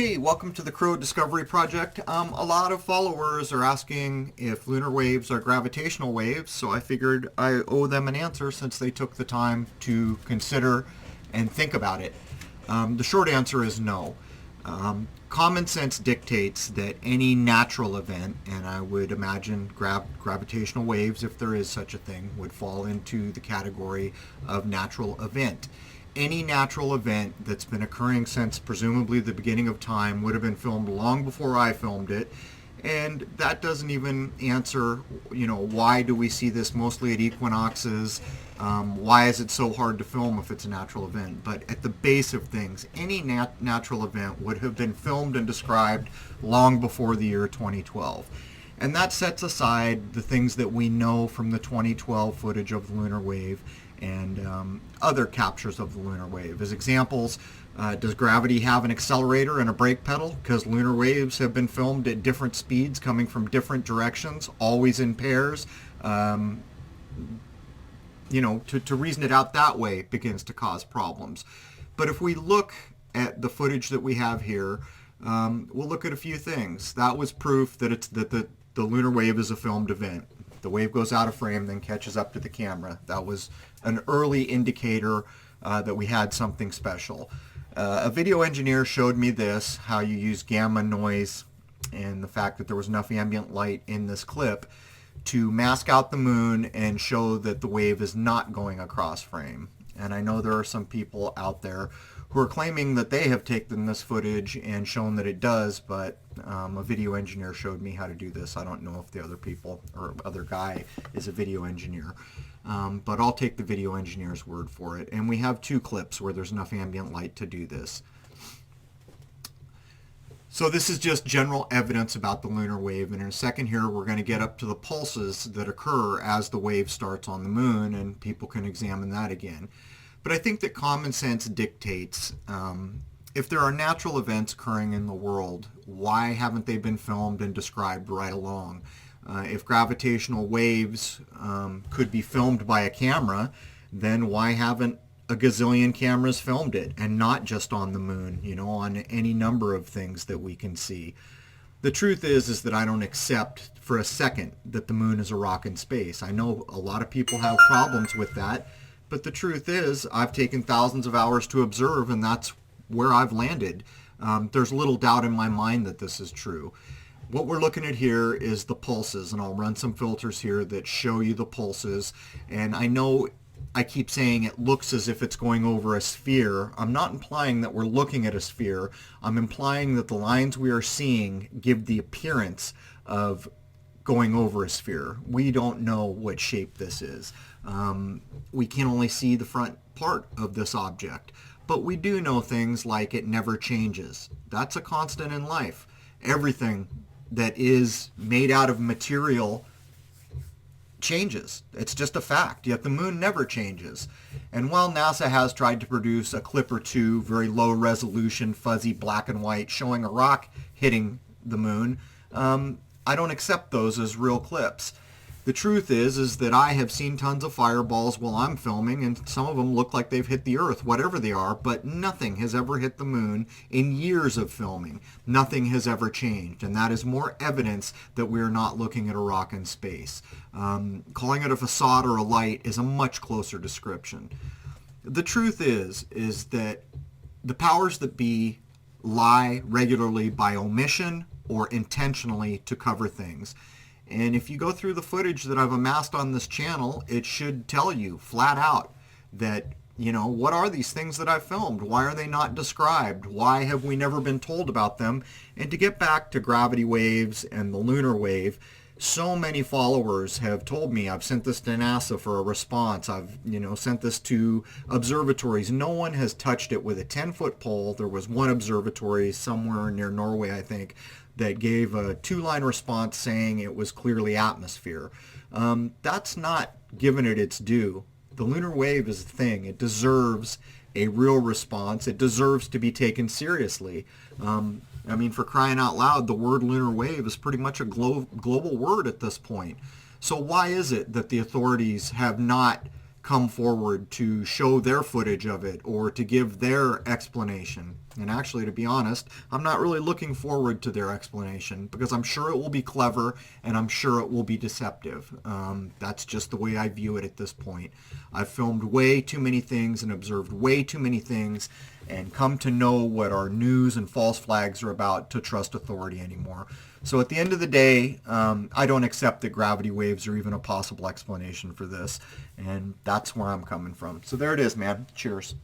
Okay, welcome to the Crow Discovery Project. A lot of followers are asking if lunar waves are gravitational waves, so I figured I owe them an answer since they took the time to consider and think about it. The short answer is no. Common sense dictates that any natural event, and I would imagine gravitational waves, if there is such a thing, would fall into the category of natural event. Any natural event that's been occurring since presumably the beginning of time would have been filmed long before I filmed it. And that doesn't even answer, why do we see this mostly at equinoxes? Why is it so hard to film if it's a natural event? But at the base of things, any natural event would have been filmed and described long before the year 2012. And that sets aside the things that we know from the 2012 footage of the lunar wave and other captures of the lunar wave. As examples, does gravity have an accelerator and a brake pedal? Because lunar waves have been filmed at different speeds coming from different directions, always in pairs. To reason it out that way begins to cause problems. But if we look at the footage that we have here, we'll look at a few things. That was proof that the lunar wave is a filmed event. The wave goes out of frame, then catches up to the camera. That was an early indicator that we had something special. A video engineer showed me this, how you use gamma noise and the fact that there was enough ambient light in this clip to mask out the moon and show that the wave is not going across frame. And I know there are some people out there who are claiming that they have taken this footage and shown that it does, but a video engineer showed me how to do this. I don't know if the other people or other guy is a video engineer, but I'll take the video engineer's word for it. And we have two clips where there's enough ambient light to do this. So this is just general evidence about the lunar wave, and in a second here we're going to get up to the pulses that occur as the wave starts on the moon, and people can examine that again. But I think that common sense dictates if there are natural events occurring in the world, why haven't they been filmed and described right along? If gravitational waves could be filmed by a camera, then why haven't a gazillion cameras filmed it, and not just on the moon, on any number of things that we can see? The truth is that I don't accept for a second that the moon is a rock in space. I know a lot of people have problems with that, but the truth is I've taken thousands of hours to observe, and that's where I've landed. There's little doubt in my mind that this is true. What we're looking at here is the pulses, and I'll run some filters here that show you the pulses. And I know I keep saying it looks as if it's going over a sphere. I'm not implying that we're looking at a sphere. I'm implying that the lines we are seeing give the appearance of going over a sphere. We don't know what shape this is. We can only see the front part of this object. But we do know things like it never changes. That's a constant in life. Everything that is made out of material changes. It's just a fact. Yet the moon never changes. And while NASA has tried to produce a clip or two, very low resolution, fuzzy black and white, showing a rock hitting the moon, I don't accept those as real clips. The truth is that I have seen tons of fireballs while I'm filming, and some of them look like they've hit the Earth, whatever they are, but nothing has ever hit the moon in years of filming. Nothing has ever changed, and that is more evidence that we are not looking at a rock in space. Calling it a facade or a light is a much closer description. The truth is that the powers that be lie regularly by omission or intentionally to cover things. And if you go through the footage that I've amassed on this channel, it should tell you flat out that, what are these things that I've filmed? Why are they not described? Why have we never been told about them? And to get back to gravity waves and the lunar wave, so many followers have told me, I've sent this to NASA for a response. I've, sent this to observatories. No one has touched it with a 10-foot pole. There was one observatory somewhere near Norway, I think, that gave a 2-line response saying it was clearly atmosphere. That's not giving it its due. The lunar wave is a thing. It deserves a real response. It deserves to be taken seriously. For crying out loud, the word lunar wave is pretty much a global word at this point. So why is it that the authorities have not come forward to show their footage of it or to give their explanation. And actually, to be honest, I'm not really looking forward to their explanation because I'm sure it will be clever and I'm sure it will be deceptive. That's just the way I view it at this point. I've filmed way too many things and observed way too many things and come to know what our news and false flags are about to trust authority anymore. So at the end of the day, I don't accept that gravity waves are even a possible explanation for this. And that's where I'm coming from. So there it is, man. Cheers.